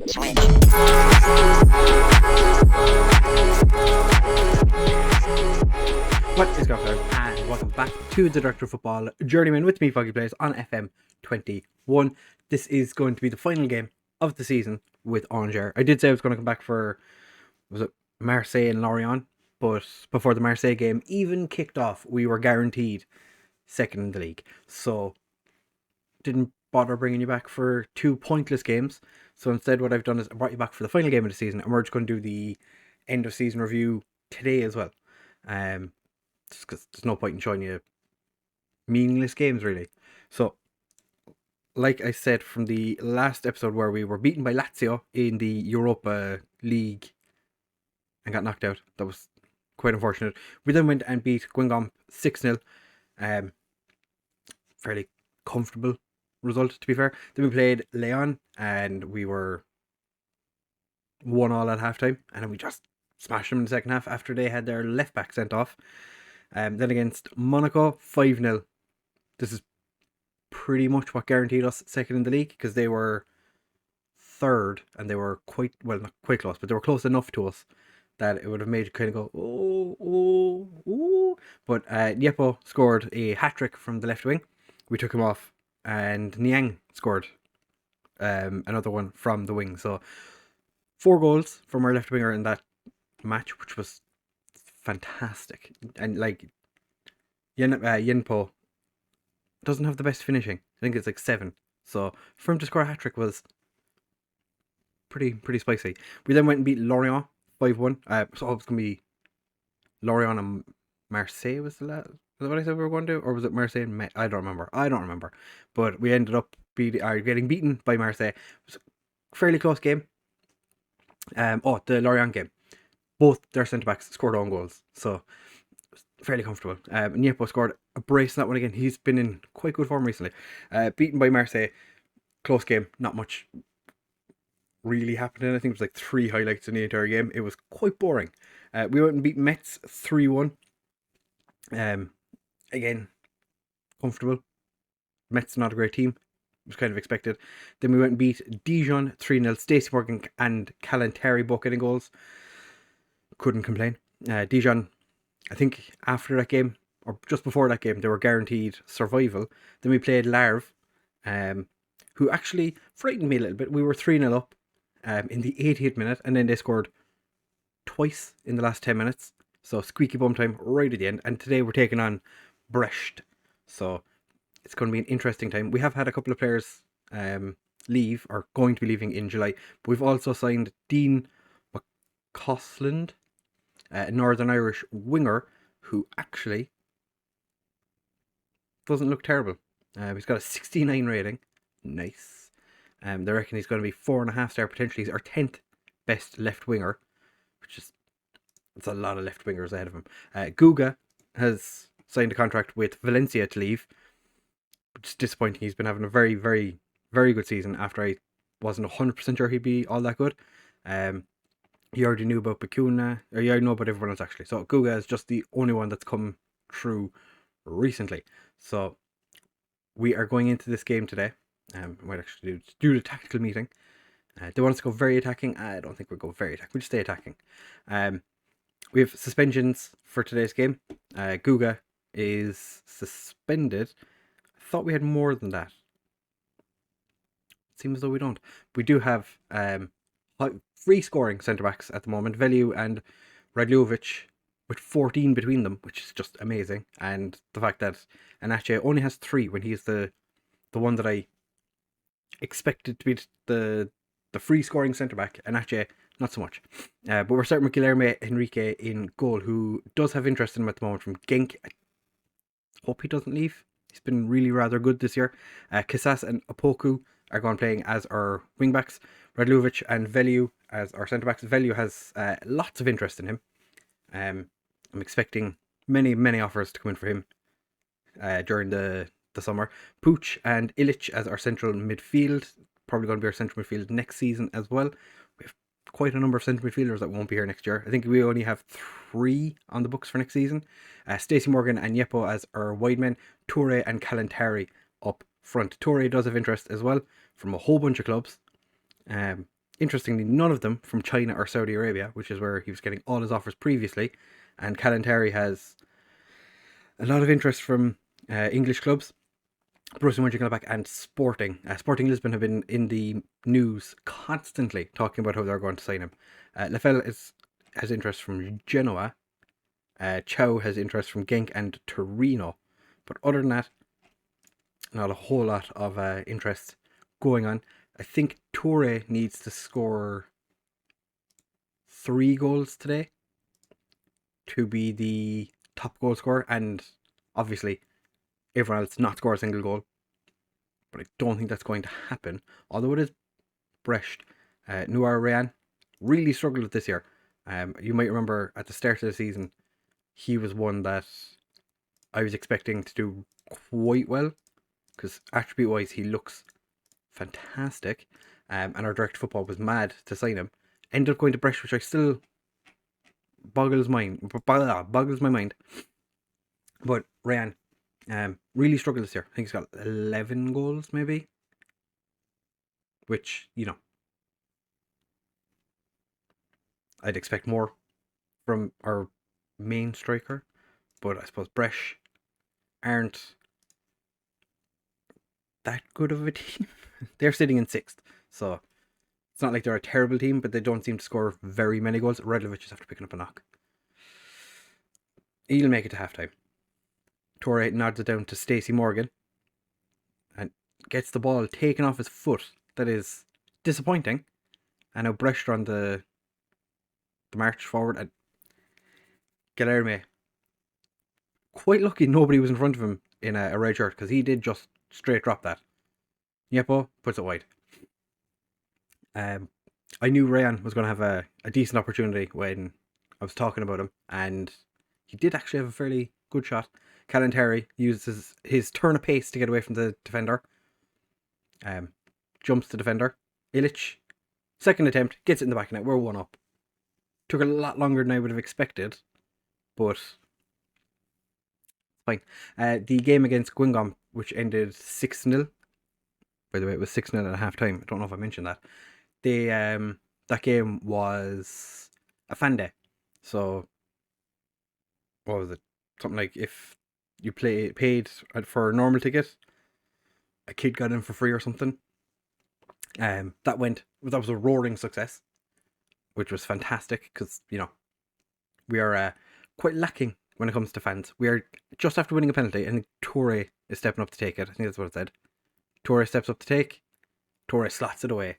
What is going on, and welcome back to the Director of Football Journeyman with me, FoggyPlays, on FM21. This is going to be the final game of the season with Angers. I did say I was going to come back for, was it Marseille and Lorient? But before the Marseille game even kicked off, we were guaranteed second in the league. So, didn't bother bringing you back for two pointless games. So instead what I've done is I brought you back for the final game of the season, and we're just going to do the end of season review today as well. Just because there's no point in showing you meaningless games really. So, like I said from the last episode where we were beaten by Lazio in the Europa League and got knocked out, that was quite unfortunate. We then went and beat Guingamp 6-0. Fairly comfortable result, to be fair. Then we played Leon and we were 1-1 at halftime, and then we just smashed them in the second half after they had their left back sent off. Then against Monaco, 5-0. This is pretty much what guaranteed us second in the league, because they were third and they were quite, well, not quite close, but they were close enough to us that it would have made you kind of go, oh. But Yepo scored a hat-trick from the left wing. We took him off, and Niang scored another one from the wing. So 4 goals from our left winger in that match, which was fantastic. And like Yenpo doesn't have the best finishing. I think it's like 7. So for him to score a hat-trick was pretty spicy. We then went and beat Lorient 5-1. So it was going to be Lorient and Marseille was the last. Was that what I said we were going to do? Or was it Marseille and I don't remember. But we ended up getting beaten by Marseille. It was a fairly close game. The Lorient game. Both their centre-backs scored own goals. So, fairly comfortable. Niepo scored a brace in that one again. He's been in quite good form recently. Beaten by Marseille. Close game. Not much really happening. I think it was like 3 highlights in the entire game. It was quite boring. We went and beat Metz 3-1. Again, comfortable. Metz not a great team. It was kind of expected. Then we went and beat Dijon 3-0. Stacey Morgan and Calantari both getting goals. Couldn't complain. Dijon, I think after that game, or just before that game, they were guaranteed survival. Then we played Larve, who actually frightened me a little bit. We were 3-0 up in the 80th minute, and then they scored twice in the last 10 minutes. So squeaky bum time right at the end. And today we're taking on Brest. So it's going to be an interesting time. We have had a couple of players leave, or going to be leaving in July. But we've also signed Dean Mccosland, a Northern Irish winger, who actually doesn't look terrible. He's got a 69 rating. Nice. They reckon he's going to be 4.5 star potentially. He's our 10th best left winger, which is, it's a lot of left wingers ahead of him. Guga has signed a contract with Valencia to leave, which is disappointing. He's been having a very, very, very good season after I wasn't 100% sure he'd be all that good. You already knew about Bacuna, or you already know about everyone else actually. So Guga is just the only one that's come through recently. So we are going into this game today. I might actually do the tactical meeting. They want us to go very attacking. I don't think we'll go very attacking. We'll just stay attacking. We have suspensions for today's game. Guga is suspended. I thought we had more than that. It seems as though we don't. We do have free scoring centre-backs at the moment. Velu and Radlovic with 14 between them, which is just amazing. And the fact that Anache only has 3 when he's the one that I expected to be the free scoring centre-back. Anache, not so much. But we're starting with Guilherme Henrique in goal, who does have interest in him at the moment from Genk. I hope he doesn't leave. He's been really rather good this year. Casas and Opoku are going playing as our wingbacks. Radlovic and Velu as our centre-backs. Velu has lots of interest in him. I'm expecting many offers to come in for him during the summer. Pooch and Illich as our central midfield. Probably going to be our central midfield next season as well. We have quite a number of central midfielders that won't be here next year. I think we only have 3 on the books for next season. Stacey Morgan and Yepo as our wide men. Toure and Calantari up front. Toure does have interest as well from a whole bunch of clubs. Interestingly, none of them from China or Saudi Arabia, which is where he was getting all his offers previously. And Kalantari has a lot of interest from English clubs. Borussia Mönchengladbach and Sporting. Sporting Lisbon have been in the news constantly talking about how they're going to sign him. Lefel has interest from Genoa. Chow has interest from Genk and Torino. But other than that, not a whole lot of interest going on. I think Toure needs to score 3 goals today to be the top goal scorer, and obviously everyone else not score a single goal. But I don't think that's going to happen. Although it is Brecht. Noir Rayan really struggled this year. You might remember at the start of the season, he was one that I was expecting to do quite well, because attribute wise he looks fantastic, and our director of football was mad to sign him. Ended up going to Brecht, which I still boggles my mind. But Rayan really struggled this year. I think he's got 11 goals maybe, which, you know, I'd expect more from our main striker, but I suppose Bresch aren't that good of a team. They're sitting in 6th, so it's not like they're a terrible team, but they don't seem to score very many goals. Radlovic is after picking up a knock. He'll make it to halftime. Torre nods it down to Stacey Morgan and gets the ball taken off his foot. That is disappointing. And now Brecht on the march forward, and Guilherme, quite lucky nobody was in front of him in a red shirt, because he did just straight drop that. Yepo puts it wide. I knew Rayan was going to have a decent opportunity when I was talking about him, and he did actually have a fairly good shot. Kalantari uses his turn of pace to get away from the defender. Jumps the defender. Ilic, second attempt, gets it in the back of net. We're 1 up. Took a lot longer than I would have expected, but fine. The game against Guingamp, which ended 6-0. By the way, it was 6-0 at half time. I don't know if I mentioned that. That game was a fan day. So, what was it? Something like if you paid for a normal ticket, a kid got in for free or something. That was a roaring success, which was fantastic, because, you know, we are quite lacking when it comes to fans. We are just after winning a penalty, and Toure is stepping up to take it. I think that's what it said. Toure steps up to take. Toure slots it away.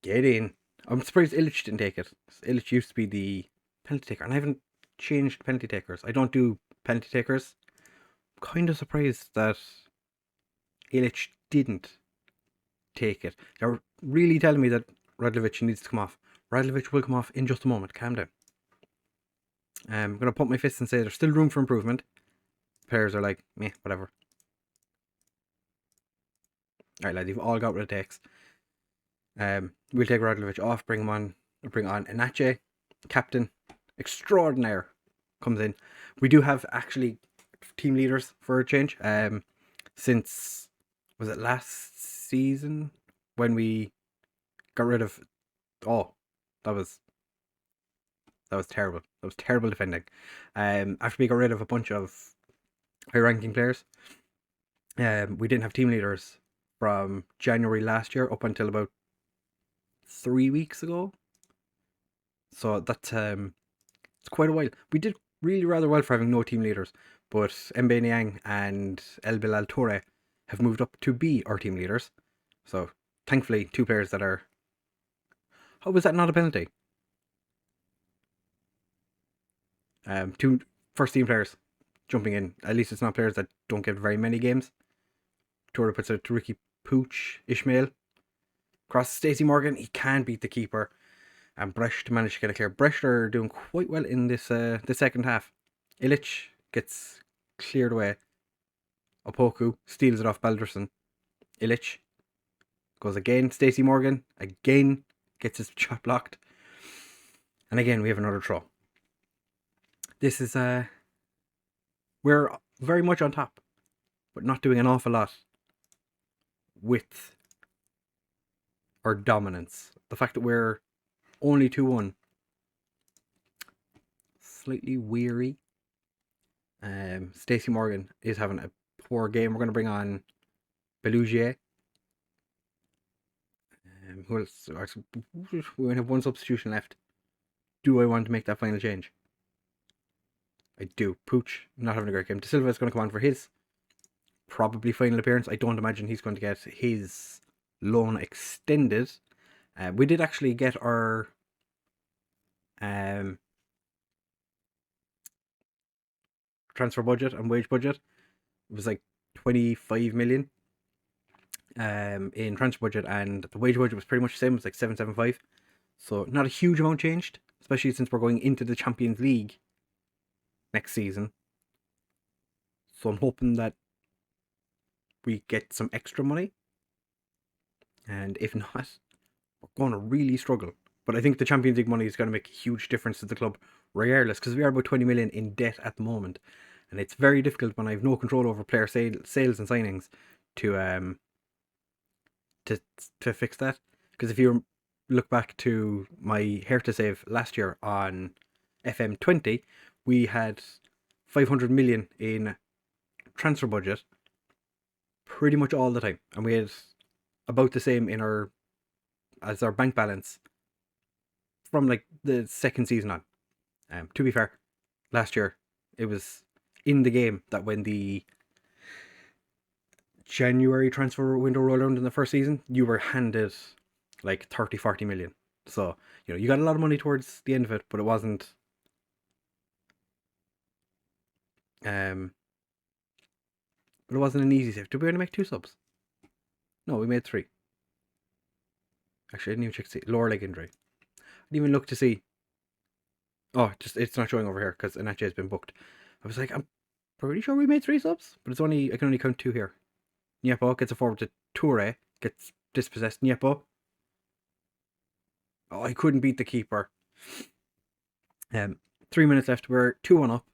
Get in. I'm surprised Ilic didn't take it. Ilic used to be the penalty taker, and I haven't changed penalty takers. I don't do penalty takers. I'm kind of surprised that Ilic didn't take it. They're really telling me that Radlovic needs to come off. Radlovic will come off in just a moment. Calm down. I'm going to pump my fists and say there's still room for improvement. Players are like, meh, whatever. Alright, lads, you've all got what it takes. We'll take Radlovic off, bring on Enache, captain extraordinaire, comes in. We do have actually team leaders for a change. Since, was it last season when we got rid of? Oh, that was terrible. That was terrible defending. After we got rid of a bunch of high-ranking players, we didn't have team leaders from January last year up until about 3 weeks ago. So that's it's quite a while. We did really rather well for having no team leaders, but Mbe Niang and El Bilal Toure have moved up to be our team leaders. So thankfully, 2 players that are. How was that not a penalty? 2 first team players jumping in. At least it's not players that don't get very many games. Toure puts it to Ricky Pooch, Ishmael. Cross Stacey Morgan. He can beat the keeper. And Brecht managed to get a clear. Brecht are doing quite well in this the second half. Ilic gets cleared away. Opoku steals it off Balderson. Ilic goes again. Stacey Morgan again gets his shot blocked. And again we have another throw. This is we're very much on top, but not doing an awful lot with our dominance. The fact that we're only 2-1. Slightly weary. Stacey Morgan is having a poor game. We're going to bring on Belugier. Who else? We only have one substitution left. Do I want to make that final change? I do. Pooch, not having a great game. De Silva is going to come on for his probably final appearance. I don't imagine he's going to get his loan extended. We did actually get our transfer budget and wage budget. It was like 25 million in transfer budget, and the wage budget was pretty much the same. It was like 775. So not a huge amount changed, especially since we're going into the Champions League next season. So I'm hoping that we get some extra money. And if not, we're going to really struggle. But I think the Champions League money is going to make a huge difference to the club regardless, because we are about 20 million in debt at the moment. And it's very difficult when I have no control over player sales and signings to fix that. Because if you look back to my Hertha save last year on FM20, we had 500 million in transfer budget pretty much all the time, and we had about the same in our bank balance from like the second season on. To be fair, last year it was in the game that when the January transfer window rolled around in the first season, you were handed like 30-40 million. So, you know, you got a lot of money towards the end of it, but it wasn't an easy save. Did we only make 2 subs? No, we made 3. Actually, I didn't even check to see. Lower leg injury. I didn't even look to see. Oh, it's not showing over here because Anache has been booked. I was like, I'm pretty sure we made 3 subs, but I can only count 2 here. Niepo gets a forward to Toure, gets dispossessed. Niepo. Oh, I couldn't beat the keeper. 3 minutes left. We're 2-1 up.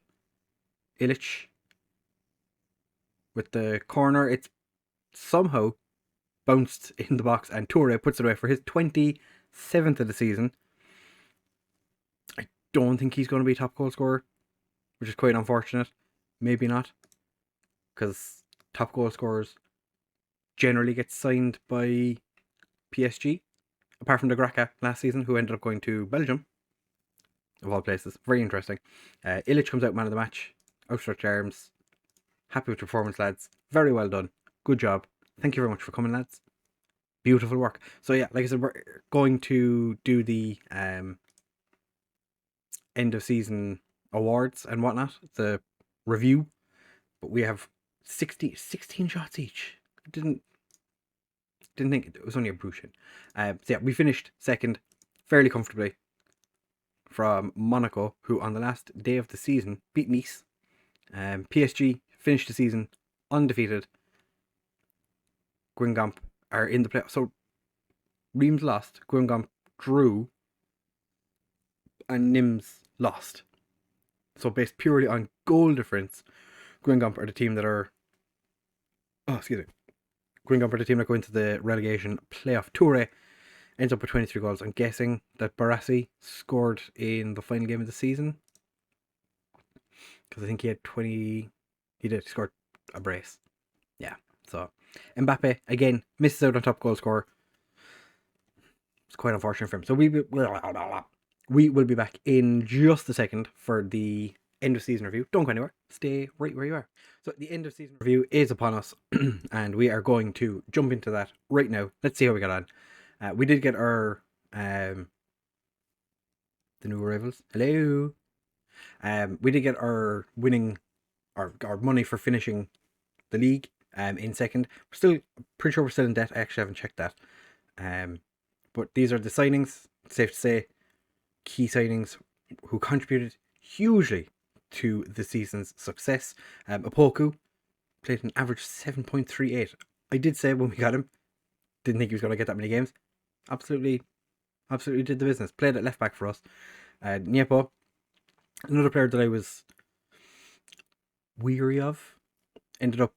Illich with the corner. It's somehow bounced in the box, and Toure puts it away for his 27th of the season. I don't think he's going to be top goal scorer, which is quite unfortunate. Maybe not, because top goal scorers generally get signed by PSG, apart from the Graka last season, who ended up going to Belgium, of all places. Very interesting. Illich comes out man of the match. Outstretched arms. Happy with your performance, lads. Very well done. Good job. Thank you very much for coming, lads. Beautiful work. So yeah, like I said, we're going to do the end of season awards and whatnot, the review. But we have 16 shots each. Didn't think it was only a brution. So yeah, we finished second fairly comfortably from Monaco, who on the last day of the season beat Nice. PSG finished the season undefeated. Guingamp are in the playoffs. So Reims lost, Guingamp drew, and Nims lost. So based purely on goal difference, Guingamp are the team that are... Guingamp are the team that go into the relegation playoff. Toure ends up with 23 goals. I'm guessing that Barassi scored in the final game of the season, because I think he had 20... He scored a brace. Yeah, so Mbappe, again, misses out on top goal scorer. It's quite unfortunate for him. So we will be back in just a second for the end of season review. Don't go anywhere. Stay right where you are. So the end of season review is upon us, and we are going to jump into that right now. Let's see how we got on. We did get our the new arrivals. Hello. We did get our winning, our money for finishing the league in second. We're still pretty sure we're still in debt. I actually haven't checked that. But these are the signings. It's safe to say, key signings who contributed hugely to the season's success. Opoku played an average 7.38. I did say when we got him, didn't think he was going to get that many games. Absolutely did the business. Played at left back for us. Niepo, another player that I was weary of, ended up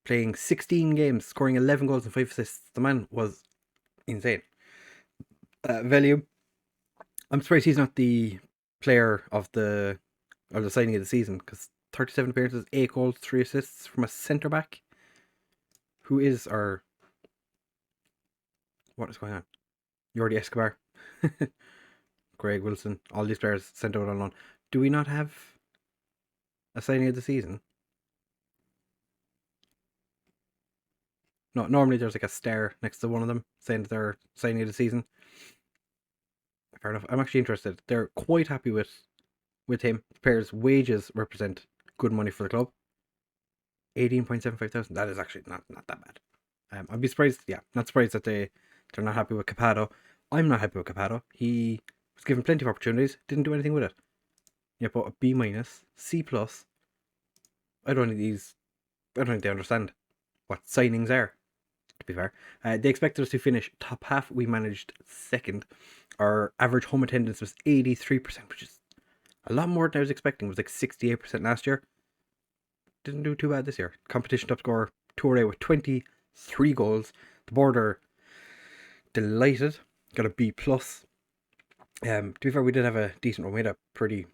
playing 16 games, scoring 11 goals and 5 assists. The man was insane. Velium. I'm surprised he's not the player of the signing of the season, because 37 appearances, 8 goals, 3 assists from a centre back. Who is our... What is going on? Jordi Escobar. Greg Wilson. All these players sent out on loan. Do we not have a signing of the season? No, normally there's like a star next to one of them saying that they're signing of the season. Fair enough. I'm actually interested. They're quite happy with him. The players' wages represent good money for the club. 18.75 thousand. That is actually not that bad. I'd be surprised. Yeah, not surprised that they're not happy with Capado. I'm not happy with Capado. He was given plenty of opportunities, didn't do anything with it. Yeah, but a B minus, C plus. I don't think they understand what signings are. To be fair, they expected us to finish top half. We managed second. Our average home attendance was 83%, which is a lot more than I was expecting. It was like 68% last year. Didn't do too bad this year. Competition top scorer Toure with 23 goals. The border, delighted, got a B plus. To be fair, we did have a decent run. We had a pretty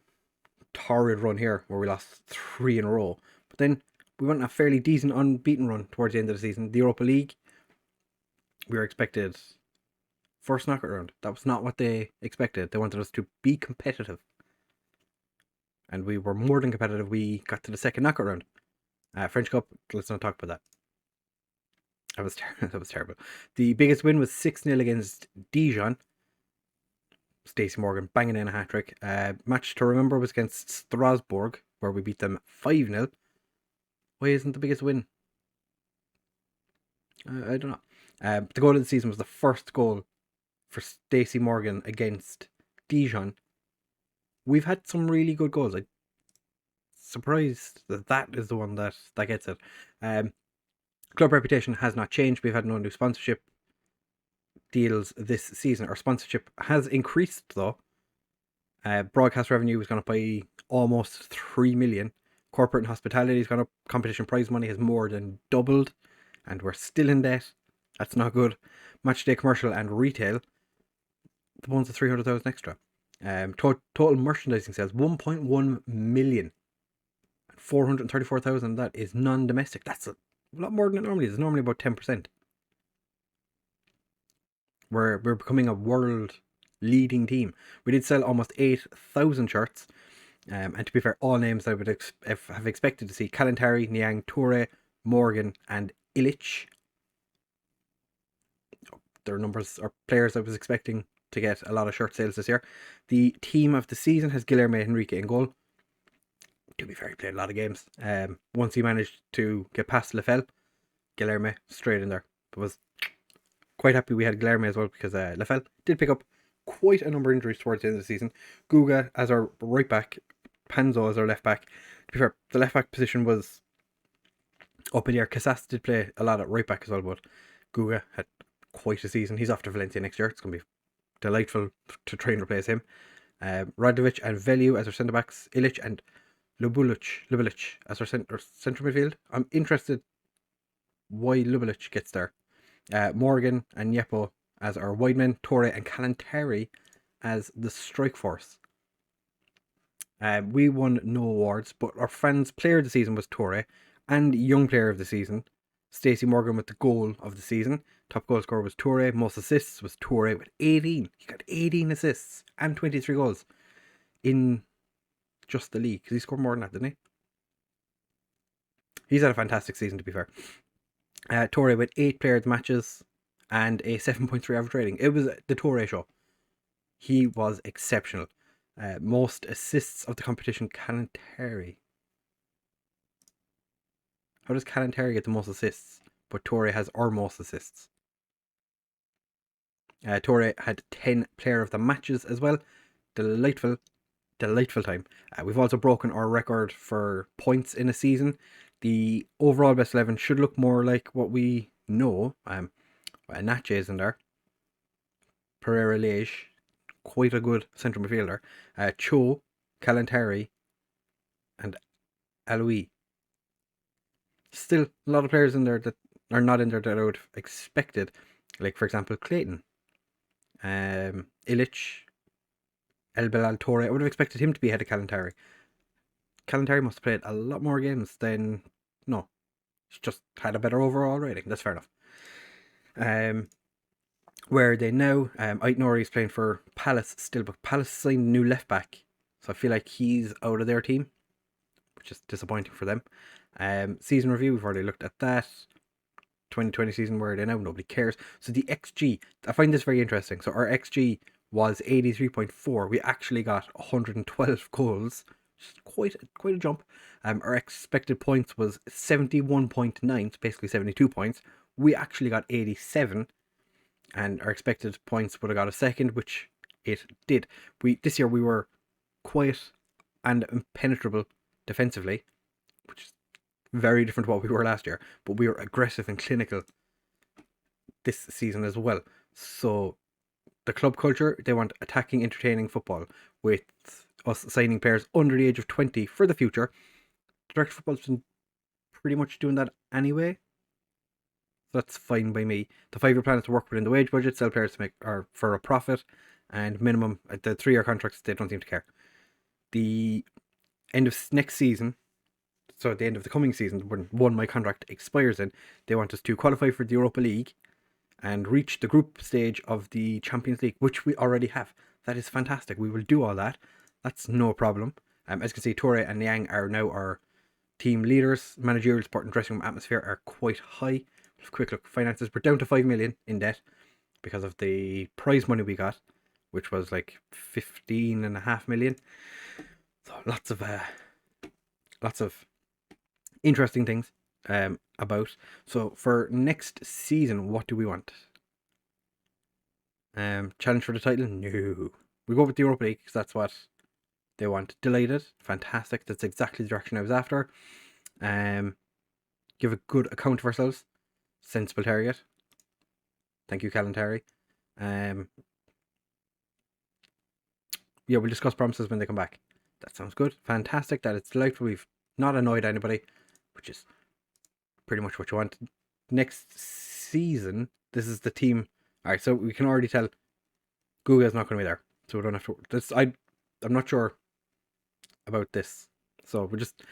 torrid run here where we lost 3 in a row. But then we went on a fairly decent unbeaten run towards the end of the season. The Europa League, we were expected first knockout round. That was not what they expected. They wanted us to be competitive. And we were more than competitive. We got to the second knockout round. French Cup, let's not talk about that. That was terrible. The biggest win was 6-0 against Dijon. Stacey Morgan banging in a hat-trick. Match to remember was against Strasbourg, where we beat them 5-0. Why isn't the biggest win? I don't know. The goal of the season was the first goal for Stacey Morgan against Dijon. We've had some really good goals. I'm surprised that is the one that gets it. Club reputation has not changed. We've had no new sponsorship deals this season. Our sponsorship has increased though. Broadcast revenue has gone up by almost 3 million. Corporate and hospitality has gone up. Competition prize money has more than doubled, and we're still in debt. That's not good. Matchday commercial and retail, the ones at 300,000 extra. Total merchandising sales 1.1 million. 434,000. That is non-domestic. That's a lot more than it normally is. It's normally about 10%. We're becoming a world leading team. We did sell almost 8,000 shirts. And to be fair, all names I would have expected to see: Kalantari, Niang, Toure, Morgan, and Illich. Their numbers are players I was expecting to get a lot of shirt sales this year. The team of the season has Guilherme Henrique in goal. To be fair, he played a lot of games. Once he managed to get past Lefel, Guilherme straight in there. But was quite happy we had Guilherme as well, because Lefel did pick up quite a number of injuries towards the end of the season. Guga as our right back, Panzo as our left back. To be fair, the left back position was up in the air. Casas did play a lot at right back as well, but Guga had quite a season. He's off to Valencia next year. It's going to be delightful to try and replace him. Radovic and Veliu as our centre backs. Illich and Lubulic as our centre midfield. I'm interested why Lubulic gets there. Morgan and Yepo as our wide men. Toure and Kalantari as the strike force. We won no awards, but our fans' player of the season was Toure, and young player of the season, Stacey Morgan, with the goal of the season. Top goal scorer was Toure. Most assists was Toure with 18. He got 18 assists and 23 goals in just the league, because he scored more than that, didn't he? He's had a fantastic season, to be fair. Toure with 8 player of the matches and a 7.3 average rating. It was the Toure show. He was exceptional. Most assists of the competition, Kalantari. How does Kalantari get the most assists, but Toure has our most assists? Toure had 10 player of the matches as well. Delightful time. We've also broken our record for points in a season. The overall best 11 should look more like what we know. Natche is in there. Pereira Lage, quite a good central midfielder. Cho, Kalantari, and Aloui. Still a lot of players in there that are not in there that I would have expected. Like, for example, Clayton. Illich, El Belal Torre. I would have expected him to be ahead of Kalantari. Kalantari must have played a lot more games than... No, he's just had a better overall rating. That's fair enough. Where are they now? Ait Nouri is playing for Palace still, but Palace signed a new left back, so I feel like he's out of their team, which is disappointing for them. Season review, we've already looked at that. 2020 season, where are they now? Nobody cares. So the XG, I find this very interesting. So our XG was 83.4. We actually got 112 goals, which is quite a jump. Our expected points was 71.9, so basically 72 points. We actually got 87, and our expected points would have got a second, which it did. This year we were quiet and impenetrable defensively, which is very different to what we were last year, but we were aggressive and clinical this season as well. So the club culture, they want attacking, entertaining football, with us signing players under the age of 20 for the future. Direct football's been pretty much doing that anyway, so that's fine by me. The 5-year plan is to work within the wage budget, sell players to make for a profit, and minimum the 3-year contracts, they don't seem to care. The end of next season, so at the end of the coming season, when my contract expires in, they want us to qualify for the Europa League and reach the group stage of the Champions League, which we already have. That is fantastic. We will do all that. That's no problem. As you can see, Torre and Niang are now our team leaders. Managerial support and dressing room atmosphere are quite high. Quick look, finances, we're down to 5 million in debt because of the prize money we got, which was like 15.5 million. So lots of interesting things about. So for next season, what do we want? Challenge for the title? No. We go with the Europa League because that's what they want. Delighted. Fantastic. That's exactly the direction I was after. Give a good account of ourselves. Sensible target. Thank you, Kalantari. Yeah, we'll discuss promises when they come back. That sounds good. Fantastic. That it's delightful. We've not annoyed anybody, which is pretty much what you want. Next season, this is the team. Alright, so we can already tell Guga's not going to be there. So we don't have to... I'm not sure about this. So we'll just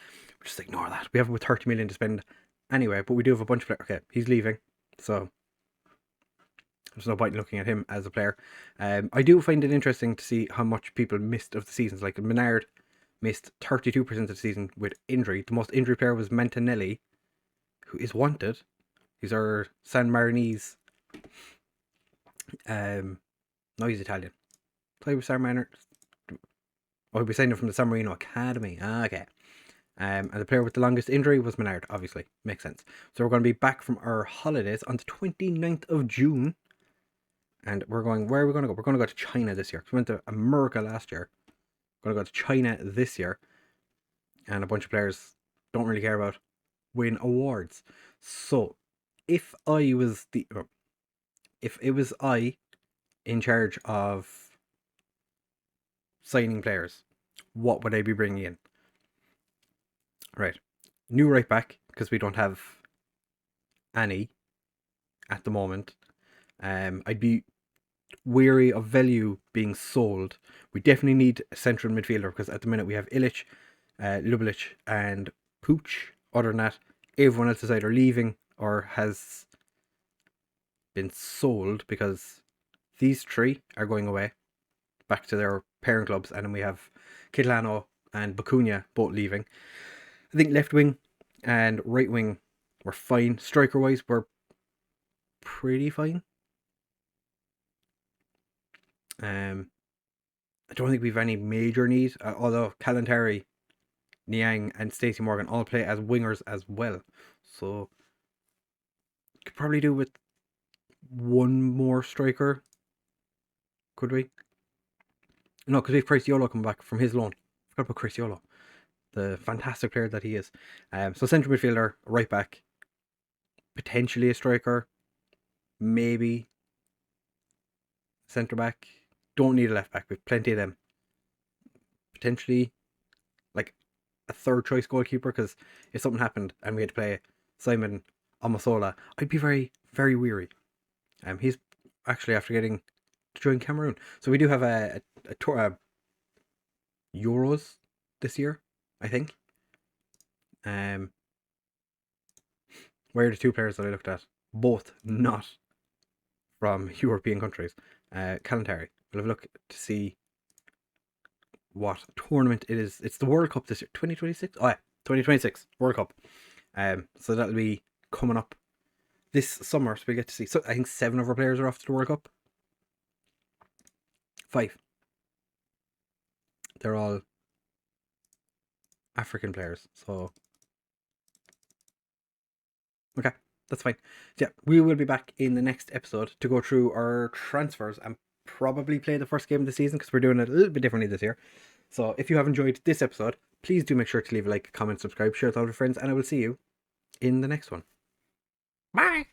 ignore that. We have about 30 million to spend anyway, but we do have a bunch of players. Okay, he's leaving. So there's no point in looking at him as a player. I do find it interesting to see how much people missed of the seasons. Like Menard missed 32% of the season with injury. The most injury player was Mantinelli, who is wanted. He's our San Marinese. No, he's Italian. Play with San Marino. Oh, we signed him from the San Marino Academy. Okay. And the player with the longest injury was Menard, obviously. Makes sense. So we're going to be back from our holidays on the 29th of June. And we're going... Where are we going to go? We're going to go to China this year. We went to America last year. We're going to go to China this year. And a bunch of players don't really care about win awards. So, if I was the... If it was I in charge of signing players, what would I be bringing in? Right. New right back, because we don't have any at the moment. I'd be weary of value being sold. We definitely need a central midfielder, because at the minute we have Illich, Lublic and Pooch. Other than that, everyone else is either leaving or has been sold, because these three are going away back to their parent clubs, and then we have Kitlano and Bacunia both leaving. I think left wing and right wing were fine. Striker wise, we're pretty fine. I don't think we've any major need, although Kalantari, Niang and Stacey Morgan all play as wingers as well. So could probably do with one more striker. Could we? No, because we have Crisiolo coming back from his loan. I forgot about Crisiolo, the fantastic player that he is. So central midfielder, right back, potentially a striker, maybe centre back. Don't need a left back. We've plenty of them. Potentially like a third choice goalkeeper, because if something happened and we had to play Simon Amasola, I'd be very, very weary. He's actually, after getting to join Cameroon. So we do have a tour Euros this year, I think. Where are the two players that I looked at? Both not from European countries. Calentari. We'll have a look to see what tournament it is. It's the World Cup this year. 2026? Oh yeah, 2026 World Cup. So that'll be coming up this summer. So we get to see. So I think 7 of our players are off to the World Cup. 5. They're all African players. So okay, that's fine. So yeah, we will be back in the next episode to go through our transfers and probably play the first game of the season because we're doing it a little bit differently this year. So if you have enjoyed this episode, please do make sure to leave a like, comment, subscribe, share with all your friends, and I will see you in the next one. Bye!